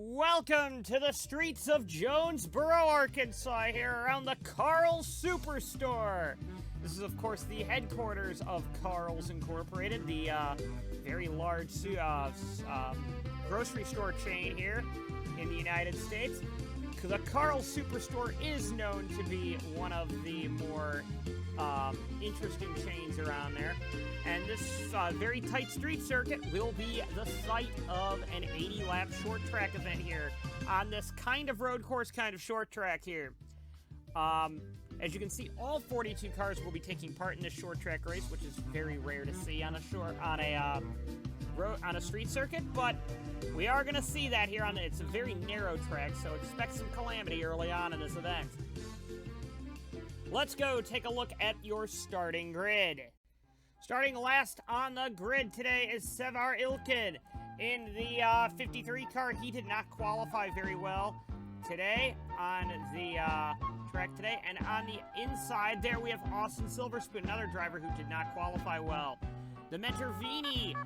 Welcome to the streets of Jonesboro, Arkansas, here around the Karls Superstore. This is, of course, the headquarters of Karls Incorporated, the very large grocery store chain here in the United States. The Karls Superstore is known to be one of the more interesting chains around there. And this very tight street circuit will be the site of an 80-lap short track event here on this kind of road course, kind of short track here. As you can see, all 42 cars will be taking part in this short track race, which is very rare to see on a street circuit, but we are going to see that here it's a very narrow track, so expect some calamity early on in this event. Let's go take a look at your starting grid. Starting last on the grid today is Sevar Ilkin. In the 53 car, he did not qualify very well today on the track today. And on the inside there, we have Austin Silverspoon, another driver who did not qualify well. The Mentorvini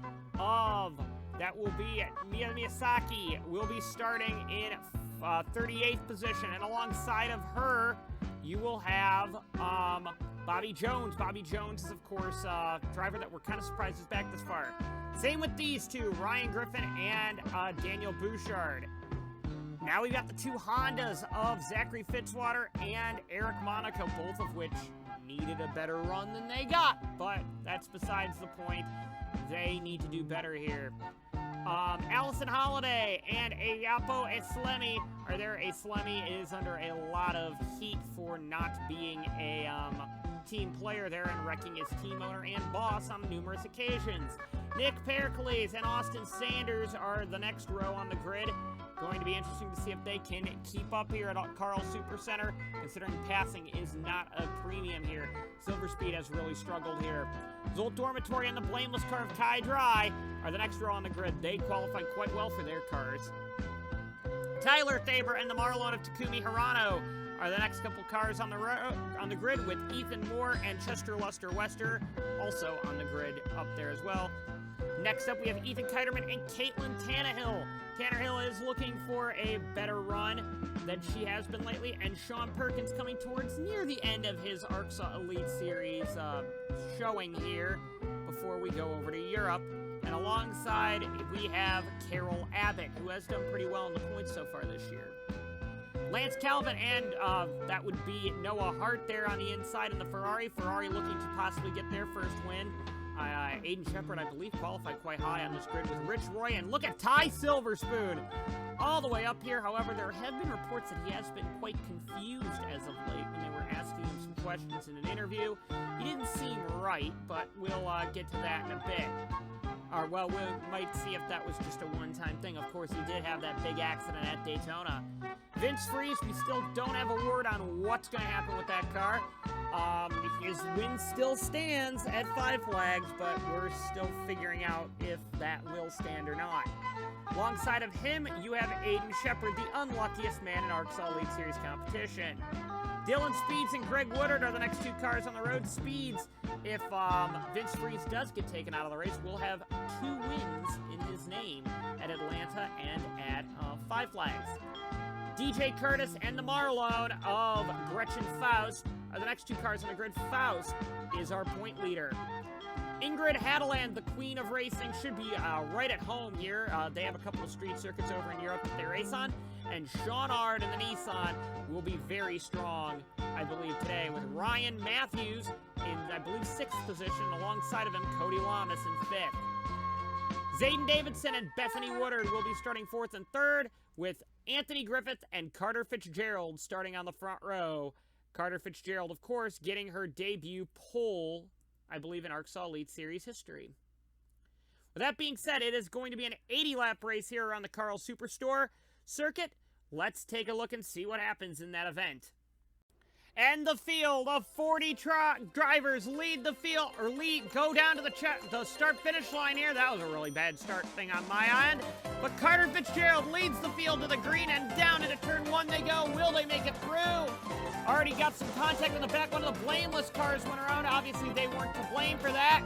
that will be Mia Miyazaki, will be starting in 38th position. And alongside of her, you will have Bobby Jones. Bobby Jones is, of course, a driver that we're kind of surprised is back this far. Same with these two, Ryan Griffin and Daniel Bouchard. Now we've got the two Hondas of Zachary Fitzwater and Eric Monaco, both of which needed a better run than they got, but that's besides the point. They need to do better here. Allison Holiday and Ayapo Eslemi are there. Eslemi is under a lot of heat for not being a team player there and wrecking his team owner and boss on numerous occasions. Nick Pericles and Austin Sanders are the next row on the grid. Going to be interesting to see if they can keep up here at Karls Supercenter, considering passing is not a premium here. Silver Speed has really struggled here. Zolt Dormitory and the Blameless car of Kai Dry are the next row on the grid. They qualified quite well for their cars. Tyler Thaber and the Marlon of Takumi Hirano are the next couple cars on the grid, with Ethan Moore and Chester Luster Wester also on the grid up there as well. Next up, we have Ethan Kiterman and Caitlin Tannehill. Tannehill is looking for a better run than she has been lately, and Sean Perkins coming towards near the end of his ARCSOA Elite Series showing here before we go over to Europe. And alongside, we have Carol Abbott, who has done pretty well in the points so far this year. Lance Calvin and that would be Noah Hart there on the inside in the Ferrari. Ferrari looking to possibly get their first win. Aiden Shepard, I believe, qualified quite high on this grid with Rich Roy. And look at Ty Silverspoon all the way up here. However, there have been reports that he has been quite confused as of late when they were asking him some questions in an interview. He didn't seem right, but we'll get to that in a bit. Well, we might see if that was just a one-time thing. Of course, he did have that big accident at Daytona. Vince Freeze, we still don't have a word on what's going to happen with that car. His win still stands at 5 flags, but we're still figuring out if that will stand or not. Alongside of him, you have Aiden Shepard, the unluckiest man in ARCSOA Elite Series competition. Dylan Speeds and Greg Woodard are the next two cars on the road. Speeds, if Vince Freeze does get taken out of the race, will have 2 wins in his name at Atlanta and at 5 flags. DJ Curtis and the Marlon of Gretchen Faust are the next two cars on the grid. Faust is our point leader. Ingrid Hadeland, the queen of racing, should be right at home here. They have a couple of street circuits over in Europe that they race on. And Sean Ard and the Nissan will be very strong, I believe, today, with Ryan Matthews in, I believe, 6th position. Alongside of him, Cody Lamas in 5th. Zayden Davidson and Bethany Woodard will be starting 4th and 3rd, with Anthony Griffith and Carter Fitzgerald starting on the front row. Carter Fitzgerald, of course, getting her debut pole, I believe, in ARCSOA Elite Series history. With that being said, it is going to be an 80-lap race here around the Karls Superstore circuit. Let's take a look and see what happens in that event. And the field of 40 drivers lead the field, or go down to the start-finish line here. That was a really bad start thing on my end. But Carter Fitzgerald leads the field to the green, and down into turn 1 they go. Will they make it through? Already got some contact in the back. One of the Blameless cars went around. Obviously, they weren't to blame for that.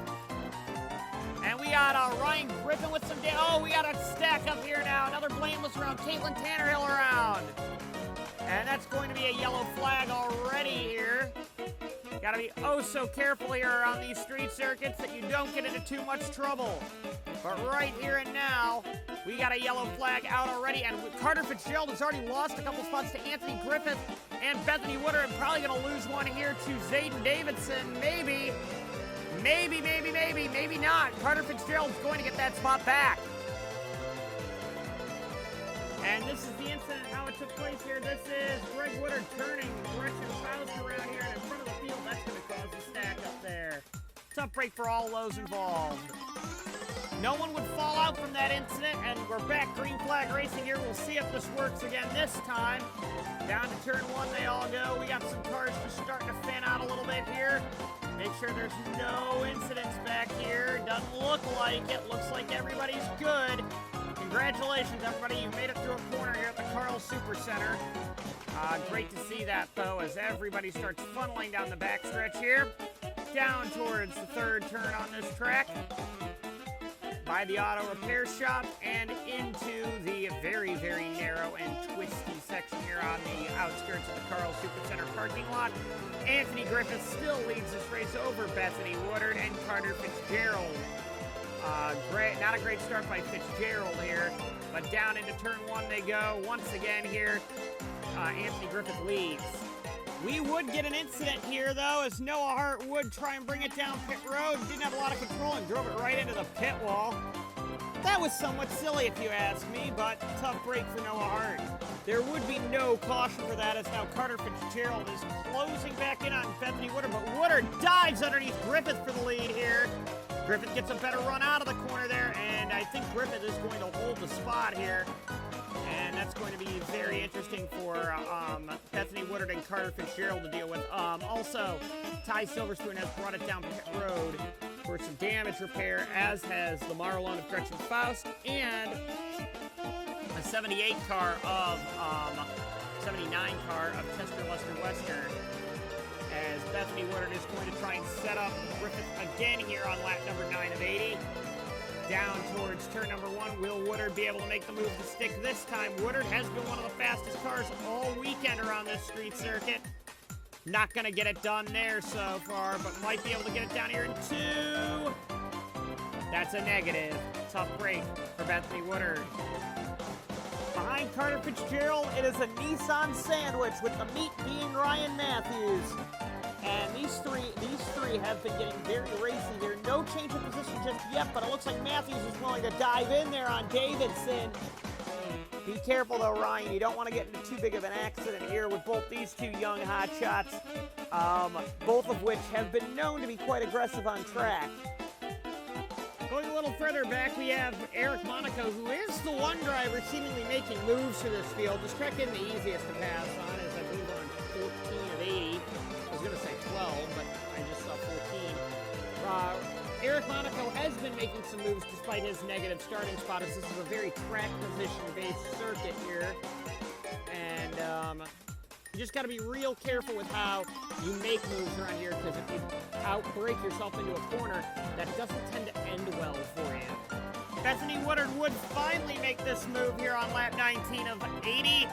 And we got Ryan Griffin with some oh, we got a stack up here now. Another blameless around. Caitlin Tannerhill around. And that's going to be a yellow flag already here. Gotta be oh so careful here on these street circuits that you don't get into too much trouble. But right here and now, we got a yellow flag out already, and Carter Fitzgerald has already lost a couple spots to Anthony Griffith and Bethany Woodard, and probably gonna lose one here to Zayden Davidson. Maybe not. Carter Fitzgerald's going to get that spot back. And this is the incident, how it took place here. This is Greg Woodard turning Gretchen Faust around here, and in front of the field, that's going to cause a stack up there. Tough break for all those involved. No one would fall out from that incident, and we're back green flag racing here. We'll see if this works again this time. Down to turn one they all go. We got some cars just starting to fan out a little bit here. Make sure there's no incidents back here. Doesn't look like it. Looks like everybody's good. Congratulations, everybody. You made it through a corner here at the Karls Supercenter. Great to see that, though, as everybody starts funneling down the backstretch here. Down towards the third turn on this track. By the auto repair shop and into the very, very narrow and twisty section here on the outskirts of the Karls Supercenter parking lot. Anthony Griffith still leads this race over Bethany Woodard and Carter Fitzgerald. Not a great start by Fitzgerald here, but down into turn one they go. Once again here, Anthony Griffith leads. We would get an incident here, though, as Noah Hart would try and bring it down pit road. Didn't have a lot of control and drove it right into the pit wall. That was somewhat silly, if you ask me, but tough break for Noah Hart. There would be no caution for that, as now Carter Fitzgerald is closing back in on Bethany Woodard, but Woodard dives underneath Griffith for the lead here. Griffith gets a better run out of the corner there, and I think Griffith is going to hold the spot here. And that's going to be very interesting for Bethany Woodard and Carter Fitzgerald to deal with. Also, Ty Silverspoon has brought it down pit road for some damage repair, as has Lamar Alone of Gretchen Faust, and a 79 car of Chester Lester Western, as Bethany Woodard is going to try and set up Griffith again here on lap number 9 of 80. Down towards turn number one. Will Woodard be able to make the move to stick this time? Woodard has been one of the fastest cars all weekend around this street circuit. Not going to get it done there so far, but might be able to get it down here in two. That's a negative. Tough break for Bethany Woodard. Behind Carter Fitzgerald, it is a Nissan sandwich with the meat being Ryan Matthews. And these three have been getting very racy here. No change of position just yet, but it looks like Matthews is willing to dive in there on Davidson. Be careful, though, Ryan. You don't want to get into too big of an accident here with both these two young hotshots, both of which have been known to be quite aggressive on track. Going a little further back, we have Eric Monaco, who is the one driver seemingly making moves to this field. This track isn't the easiest to pass on, as I believe on 14 of 80. I was going to say 12, but I just saw 14. Eric Monaco has been making some moves despite his negative starting spot, as this is a very track position-based circuit here. And you just got to be real careful with how you make moves around here, because if you outbrake yourself into a corner, that doesn't tend to end well for you. Bethany Woodard would finally make this move here on lap 19 of 80,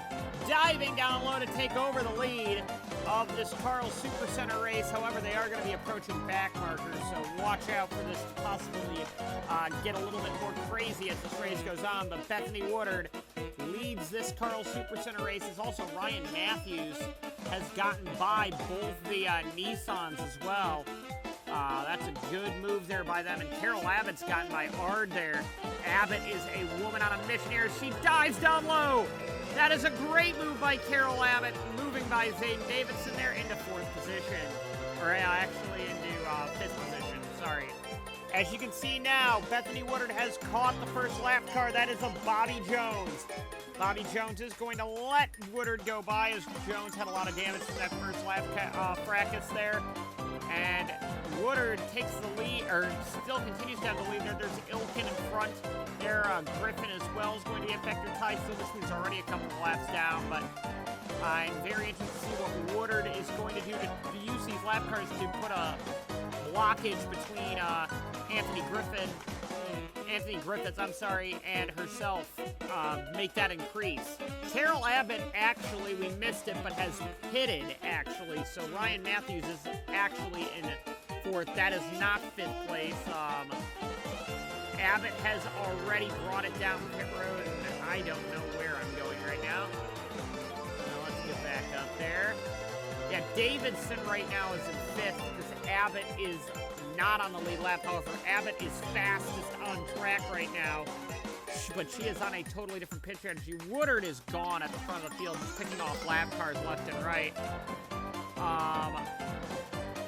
diving down low to take over the lead of this Karls Supercenter race. However, they are going to be approaching back markers, so watch out for this to possibly get a little bit more crazy as this race goes on. But Bethany Woodard leads this Karls Supercenter race, as also Ryan Matthews has gotten by both the Nissans as well. That's a good move there by them, and Carol Abbott's gotten by Ard there. Abbott is a woman on a mission here. She dives down low. That is a great move by Carol Abbott, moving by Zayden Davidson there into fourth position. Or actually into fifth position, sorry. As you can see now, Bethany Woodard has caught the first lap car. That is a Bobby Jones. Bobby Jones is going to let Woodard go by, as Jones had a lot of damage from that first lap fracas there. And Woodard takes the lead, or still continues to have the lead there. There's Ilkin in front there. Griffin as well is going to be affected. Ty Silverspoon's already a couple of laps down, but I'm very interested to see what Woodard is going to do to use these lap cars to put a blockage between Anthony Griffin Anthony Griffiths, I'm sorry, and herself make that increase. Carol Abbott, actually, we missed it, but has pitted, actually. So Ryan Matthews is actually in 4th. That is not 5th place. Abbott has already brought it down pit road, and I don't know where I'm going right now. Now let's get back up there. Yeah, Davidson right now is in 5th because Abbott is not on the lead lap. However, Abbott is fastest on track right now, but she is on a totally different pit strategy. Woodard is gone at the front of the field, just picking off lap cars left and right.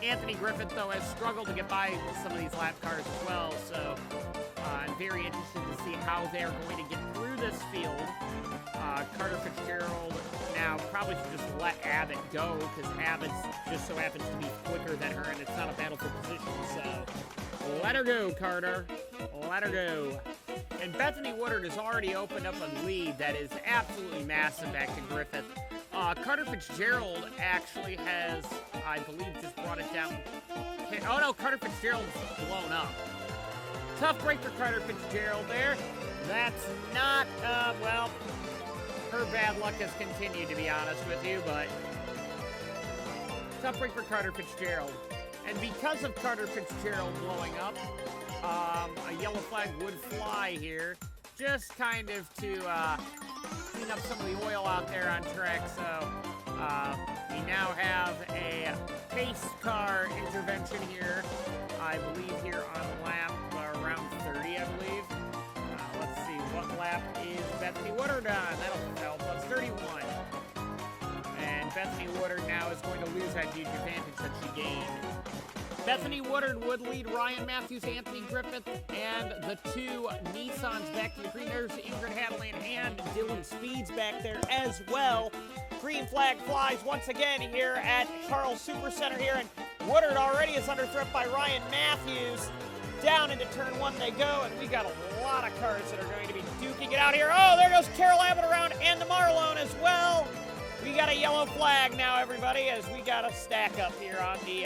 Anthony Griffith, though, has struggled to get by with some of these lap cars as well, so I'm very interested to see how they're going to get through this field. Carter Fitzgerald now probably should just let Abbott go, because Abbott just so happens to be quicker than her, and it's not a battle for position, so let her go, Carter. Let her go. And Bethany Woodard has already opened up a lead that is absolutely massive back to Griffith. Carter Fitzgerald actually has, I believe, just brought it down. Oh no, Carter Fitzgerald's blown up. Tough break for Carter Fitzgerald there. That's not, well, her bad luck has continued, to be honest with you, but tough break for Carter Fitzgerald. And because of Carter Fitzgerald blowing up, a yellow flag would fly here, just kind of to clean up some of the oil out there on track. So we now have a pace car intervention here, I believe, here on lap around 30, I believe. Let's see, what lap is Bethany Woodard on? That'll help us, 31. And Bethany Woodard now is going to lose that huge advantage that she gained. Bethany Woodard would lead Ryan Matthews, Anthony Griffith, and the 2 Nissans back to the green. There's Ingrid Hadeland and Dylan Speeds back there as well. Green flag flies once again here at Karls Supercenter here, and Woodard already is under threat by Ryan Matthews. Down into turn 1 they go, and we got a lot of cars that are going to be duking it out here. Oh, there goes Carol Abbott around, and the Marlone as well. We got a yellow flag now, everybody, as we got a stack up here on the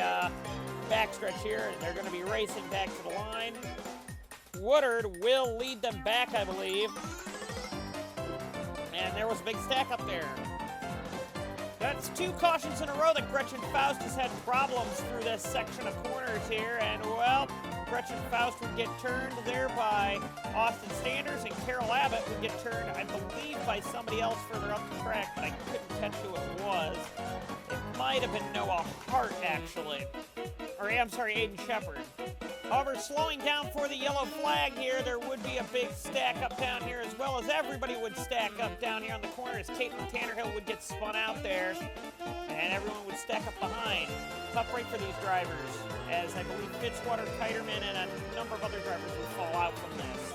backstretch here, and they're going to be racing back to the line. Woodard will lead them back, I believe. And there was a big stack up there. That's 2 cautions in a row that Gretchen Faust has had problems through this section of corners here, and well, Gretchen Faust would get turned there by Austin Sanders, and Carol Abbott would get turned, I believe, by somebody else further up the track, but I couldn't catch who it was. It might have been Noah Hart, actually. Or, I'm sorry, Aiden Shepard. However, slowing down for the yellow flag here, there would be a big stack up down here, as well as everybody would stack up down here on the corner as Caitlin Tannerhill would get spun out there, and everyone would stack up behind. Tough break for these drivers, as I believe Fitzwater, Kiterman, and a number of other drivers would fall out from this.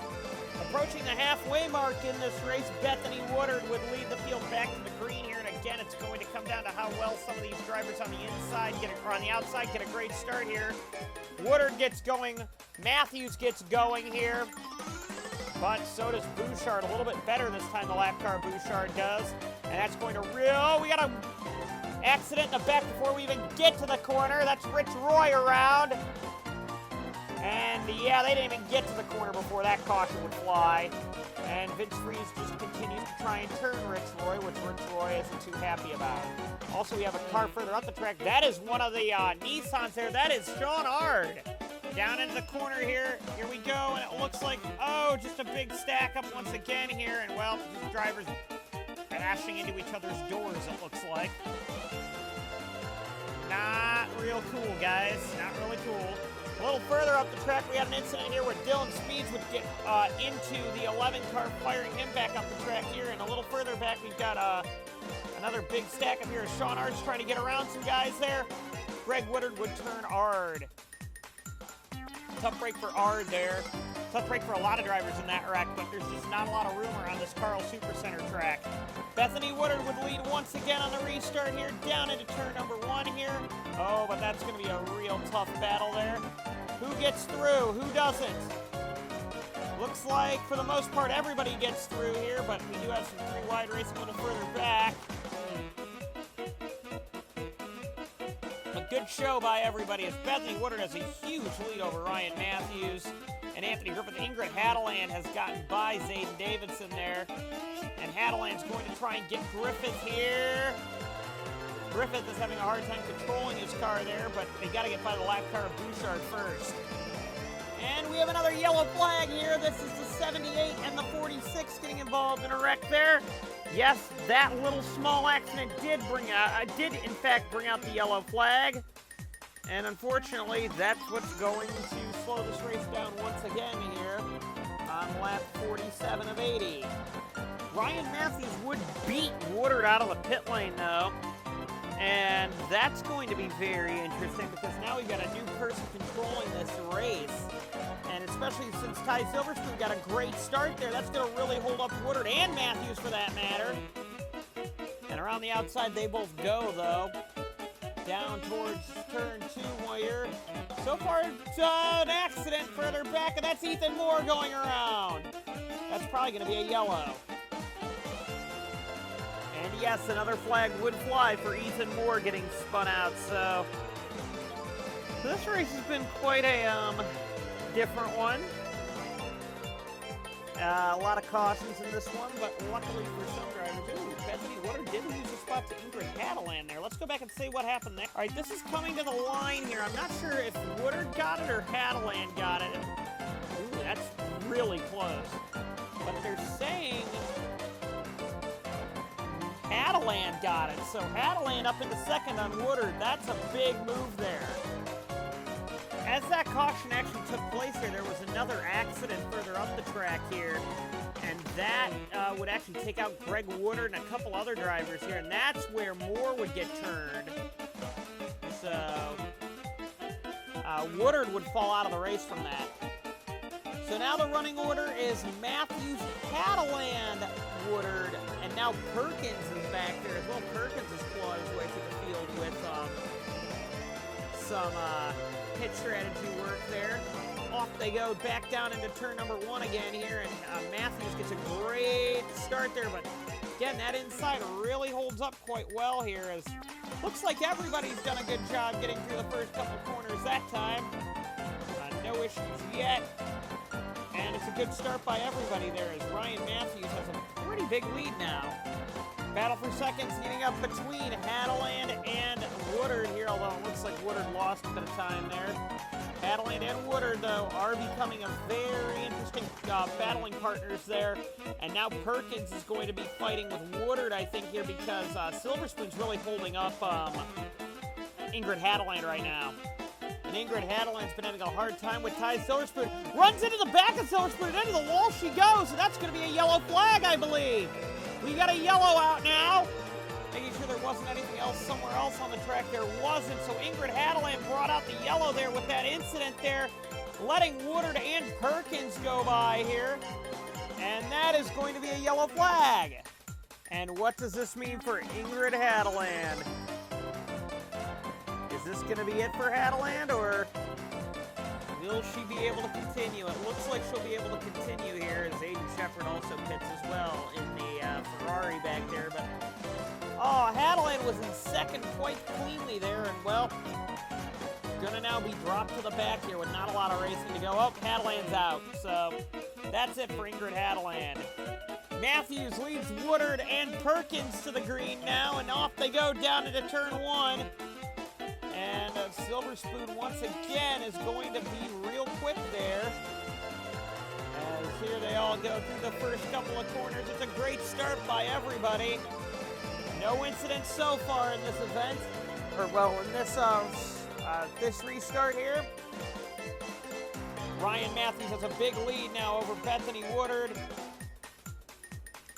Approaching the halfway mark in this race, Bethany Woodard would lead the field back to the green here, and again, it's going to come down to how well some of these drivers on the inside or on the outside get a great start here. Woodard gets going, Matthews gets going here, but so does Bouchard. A little bit better this time, the lap car Bouchard does, and that's going to oh, we got a accident in the back before we even get to the corner. That's Rich Roy around. And yeah, they didn't even get to the corner before that caution would fly. And Vince Freeze just continues to try and turn Rich Roy, which Rich Roy isn't too happy about. Also, we have a car further up the track. That is one of the Nissans there. That is Sean Ard. Down into the corner here. Here we go. And it looks like, oh, just a big stack up once again here. And, well, just drivers crashing into each other's doors, it looks like. Not real cool, guys. Not really cool. A little further up the track, we had an incident here where Dylan Speeds would get into the 11 car, firing him back up the track here. And a little further back, we've got another big stack up here as Sean Ard's trying to get around some guys there. Greg Woodard would turn Ard. Tough break for Ard there. Tough break for a lot of drivers in that wreck, but there's just not a lot of room around this Karls Supercenter track. Bethany Woodard would lead once again on the restart here, down into turn number 1 here. Oh, but that's going to be a real tough battle there. Who gets through? Who doesn't? Looks like, for the most part, everybody gets through here, but we do have some 3 wide racing a little further back. A good show by everybody as Bethany Woodard has a huge lead over Ryan Matthews. and Anthony Griffith. Ingrid Hadeland has gotten by Zayden Davidson there. And Hadeland's going to try and get Griffith here. Griffith is having a hard time controlling his car there, but they got to get by the lap car of Bouchard first. And we have another yellow flag here. This is the 78 and the 46 getting involved in a wreck there. Yes, that little small accident did in fact bring out the yellow flag. And unfortunately, that's what's going to slow this race down once again here on lap 47 of 80. Ryan Matthews would beat Woodard out of the pit lane, though. And that's going to be very interesting because now we've got a new person controlling this race. And especially since Ty Silverspoon got a great start there, that's going to really hold up Woodard and Matthews for that matter. And around the outside, they both go, though. Down towards turn 2 here. So far, it's an accident further back, and that's Ethan Moore going around. That's probably going to be a yellow. And yes, another flag would fly for Ethan Moore getting spun out, so this race has been quite a different one. A lot of cautions in this one, but luckily for some drivers, Bethany Woodard did lose a spot to Ingrid Hadeland there. Let's go back and see what happened there. All right, this is coming to the line here. I'm not sure if Woodard got it or Hadeland got it. Ooh, that's really close. But they're saying Hadeland got it. So Hadeland up into second on Woodard. That's a big move there. As that caution actually took place here, there was another accident further up the track here. And that would actually take out Greg Woodard and a couple other drivers here. And that's where Moore would get turned. So Woodard would fall out of the race from that. So now the running order is Matthews, Hadeland, Woodard, and now Perkins is back there as well. Perkins has clawed his way through the field with some pit strategy work there. Off they go back down into turn number 1 again here, and Matthews gets a great start there, but again, that inside really holds up quite well here, as looks like everybody's done a good job getting through the first couple corners that time. No issues yet, and it's a good start by everybody there, as Ryan Matthews has a pretty big lead now. Battle for seconds heating up between Hadeland and Woodard here, although it looks like Woodard lost a bit of time there. Hadeland and Woodard, though, are becoming a very interesting battling partners there. And now Perkins is going to be fighting with Woodard, I think, here, because Silverspoon's really holding up Ingrid Hadeland right now. And Ingrid Hadeland's been having a hard time with Ty Silverspoon. Runs into the back of Silverspoon, and into the wall she goes, and that's going to be a yellow flag, I believe. We got a yellow out now. Making sure there wasn't anything else somewhere else on the track. There wasn't, so Ingrid Hadeland brought out the yellow there with that incident there, letting Woodard and Perkins go by here. And that is going to be a yellow flag. And what does this mean for Ingrid Hadeland? Is this going to be it for Hadeland, or will she be able to continue? It looks like she'll be able to continue here, as Aiden Shepard also pits as well in the Ferrari back there. But Hadeland was in second quite cleanly there, and well, gonna now be dropped to the back here with not a lot of racing to go. Oh, Hadeland's out, so that's it for Ingrid Hadeland. Matthews leads Woodard and Perkins to the green now, and off they go down into turn 1. And Silverspoon once again is going to be real quick there. As here they all go through the first couple of corners. It's a great start by everybody. No incidents so far in this event, or well, in this restart here. Ryan Matthews has a big lead now over Bethany Woodard.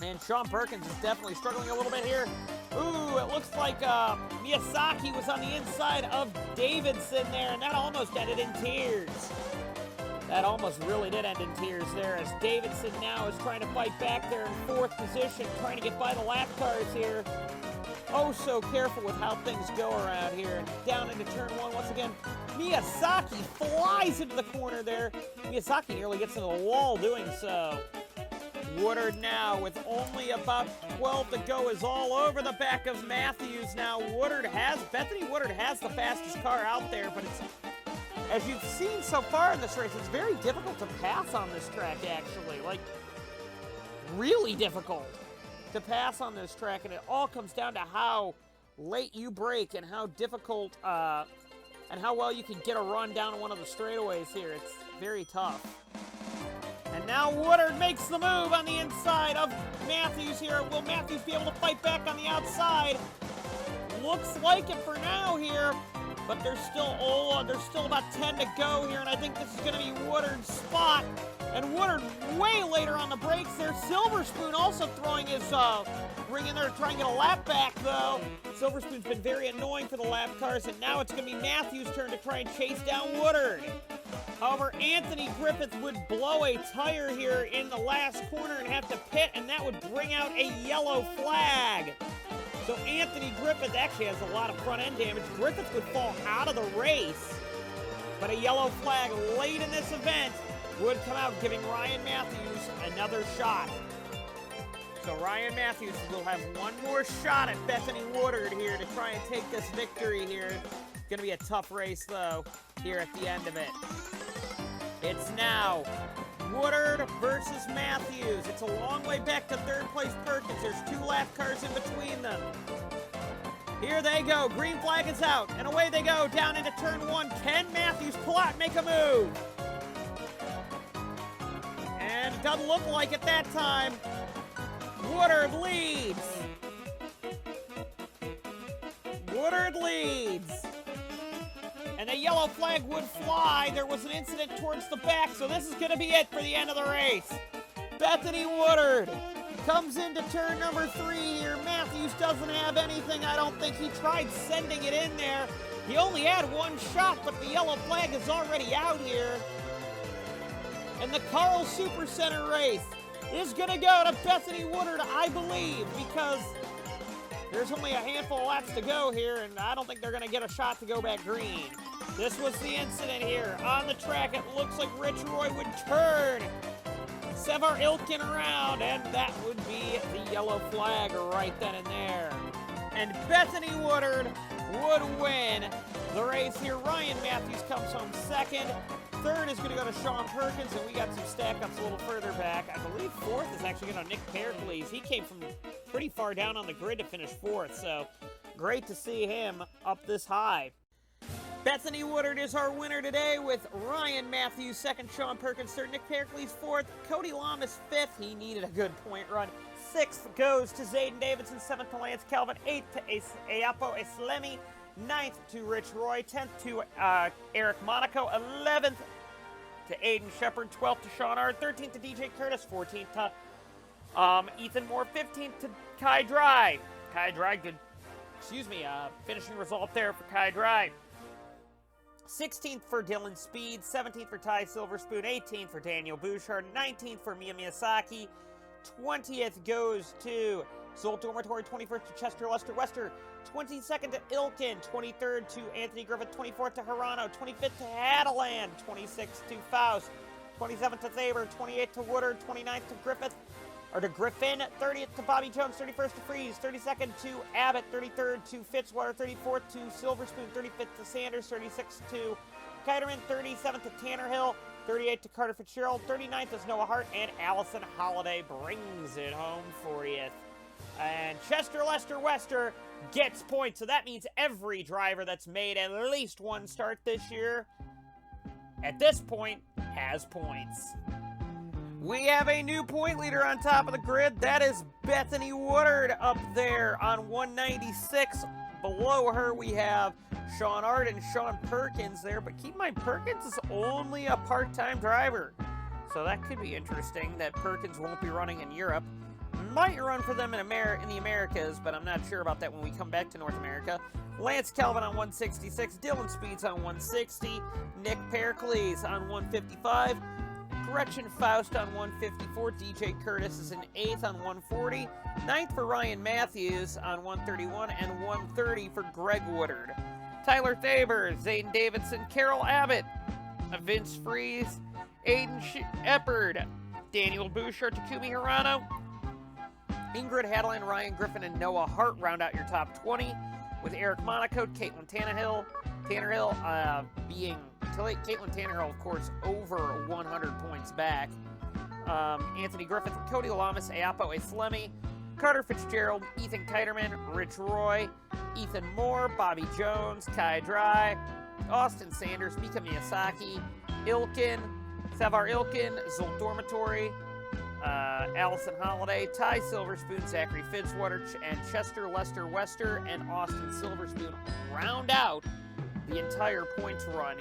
And Sean Perkins is definitely struggling a little bit here. Ooh, it looks like Miyazaki was on the inside of Davidson there, and that almost ended in tears. That almost really did end in tears there, as Davidson now is trying to fight back there in 4th position, trying to get by the lap cars here. Oh, so careful with how things go around here. And down into turn 1 once again. Miyazaki flies into the corner there. Miyazaki nearly gets into the wall doing so. Woodard now with only about 12 to go is all over the back of Matthews now. Bethany Woodard has the fastest car out there, but as you've seen so far in this race, it's very difficult to pass on this track, actually. Like, really difficult to pass on this track, and it all comes down to how late you brake and how difficult, and how well you can get a run down one of the straightaways here. It's very tough. And now Woodard makes the move on the inside of Matthews here. Will Matthews be able to fight back on the outside? Looks like it for now here, but there's still about 10 to go here, and I think this is going to be Woodard's spot. And Woodard way later on the brakes there. Silver Spoon also throwing his ring in there to try and get a lap back, though. Silver Spoon's been very annoying for the lap cars, and now it's going to be Matthews' turn to try and chase down Woodard. However, Anthony Griffith would blow a tire here in the last corner and have to pit, and that would bring out a yellow flag. So Anthony Griffith actually has a lot of front-end damage. Griffith would fall out of the race, but a yellow flag late in this event would come out, giving Ryan Matthews another shot. So Ryan Matthews will have one more shot at Bethany Woodard here to try and take this victory here. It's going to be a tough race, though, here at the end of it. It's now Woodard versus Matthews. It's a long way back to third place Perkins. There's 2 lap cars in between them. Here they go. Green flag is out, and away they go down into turn 1. Can Matthews pull out and make a move? And it doesn't look like it that time. Woodard leads. Woodard leads. And the yellow flag would fly. There was an incident towards the back, so this is going to be it for the end of the race. Bethany Woodard comes into turn number 3 here. Matthews doesn't have anything. I don't think he tried sending it in there. He only had one shot, but the yellow flag is already out here. And the Karls Supercenter race is going to go to Bethany Woodard, I believe, because there's only a handful of laps to go here, and I don't think they're going to get a shot to go back green. This was the incident here. On the track, it looks like Rich Roy would turn Sevar Ilkin around, and that would be the yellow flag right then and there. And Bethany Woodard would win the race here. Ryan Matthews comes home second. Third is going to go to Sean Perkins, and we got some stack-ups a little further back. I believe fourth is actually going to Nick Pericles. He came from pretty far down on the grid to finish fourth, so great to see him up this high. Bethany Woodard is our winner today, with Ryan Matthews second, Sean Perkins third, Nick Pericles fourth, Cody Lamas fifth. He needed a good point run. Sixth goes to Zayden Davidson, seventh to Lance Calvin, eighth to Ayapo Eslemi, ninth to Rich Roy, 10th to Eric Monaco, 11th to Aiden Shepard, 12th to Sean R, 13th to DJ Curtis, 14th to Ethan Moore, 15th to Kai Dry. Kai Dry, good, finishing result there for Kai Dry. 16th for Dylan Speed, 17th for Ty Silverspoon, 18th for Daniel Bouchard, 19th for Mia Miyazaki, 20th goes to Zolt Dormitory, 21st to Chester Lester Wester, 22nd to Ilkin, 23rd to Anthony Griffith, 24th to Hirano, 25th to Hadeland, 26th to Faust, 27th to Thaber, 28th to Woodard, 29th to Griffin, 30th to Bobby Jones, 31st to Freeze, 32nd to Abbott, 33rd to Fitzwater, 34th to Silverspoon, 35th to Sanders, 36th to Keiderman, 37th to Tanner Hill, 38th to Carter Fitzgerald, 39th is Noah Hart, and Allison Holiday brings it home 40th. And Chester Lester Wester gets points, so that means every driver that's made at least one start this year, at this point, has points. We have a new point leader on top of the grid. That is Bethany Woodard up there on 196. Below her, we have Sean Ard and Sean Perkins there. But keep in mind, Perkins is only a part-time driver. So that could be interesting that Perkins won't be running in Europe. Might run for them in the Americas, but I'm not sure about that when we come back to North America. Lance Calvin on 166. Dylan Speeds on 160. Nick Pericles on 155. Gretchen Faust on 154. DJ Curtis is in 8th on 140. 9th for Ryan Matthews on 131. And 130 for Greg Woodard. Tyler Thaber, Zayden Davidson, Carol Abbott, Vince Freeze, Aiden Shepard, Daniel Bouchard, Takumi Hirano, Ingrid Hadeland, Ryan Griffin, and Noah Hart round out your top 20, with Eric Monaco, Caitlin Tanner Hill being Caitlin Tannehill, of course, over 100 points back. Anthony Griffith, Cody Lamas, Ayapo Eslemi, Carter Fitzgerald, Ethan Kiterman, Rich Roy, Ethan Moore, Bobby Jones, Kai Dry, Austin Sanders, Mika Miyazaki, Ilkin, Savar Ilkin, Zolt Dormitory, Allison Holiday, Ty Silverspoon, Zachary Fitzwater, and Chester Lester Wester, and Austin Silverspoon round out the entire points run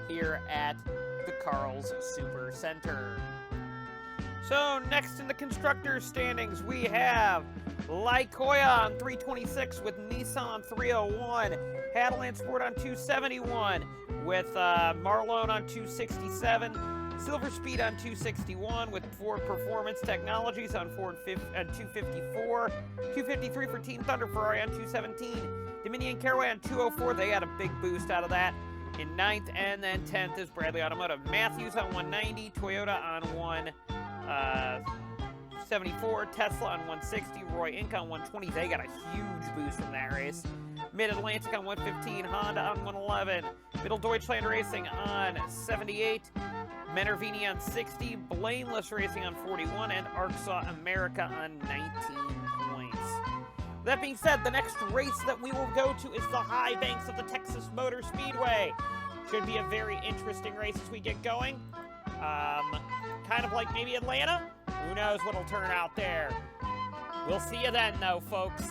here at the Karls Super Center. So next in the constructors standings, we have Lycoya on 326 with Nissan 301, Hadeland Sport on 271 with Marlone on 267, Silver Speed on 261 with Ford Performance Technologies on 254, 253 for Team Thunder Ferrari on 217, Dominion Caraway on 204. They had a big boost out of that. In 9th and then 10th is Bradley Automotive. Matthews on 190, Toyota on 174, Tesla on 160, Roy Inc. on 120. They got a huge boost from that race. Mid-Atlantic on 115, Honda on 111, Middle Deutschland Racing on 78, Menervini on 60, Blameless Racing on 41, and ARCSOA America on 19 points. That being said, the next race that we will go to is the high banks of the Texas Motor Speedway. Should be a very interesting race as we get going. Kind of like maybe Atlanta. Who knows what'll turn out there. We'll see you then, though, folks.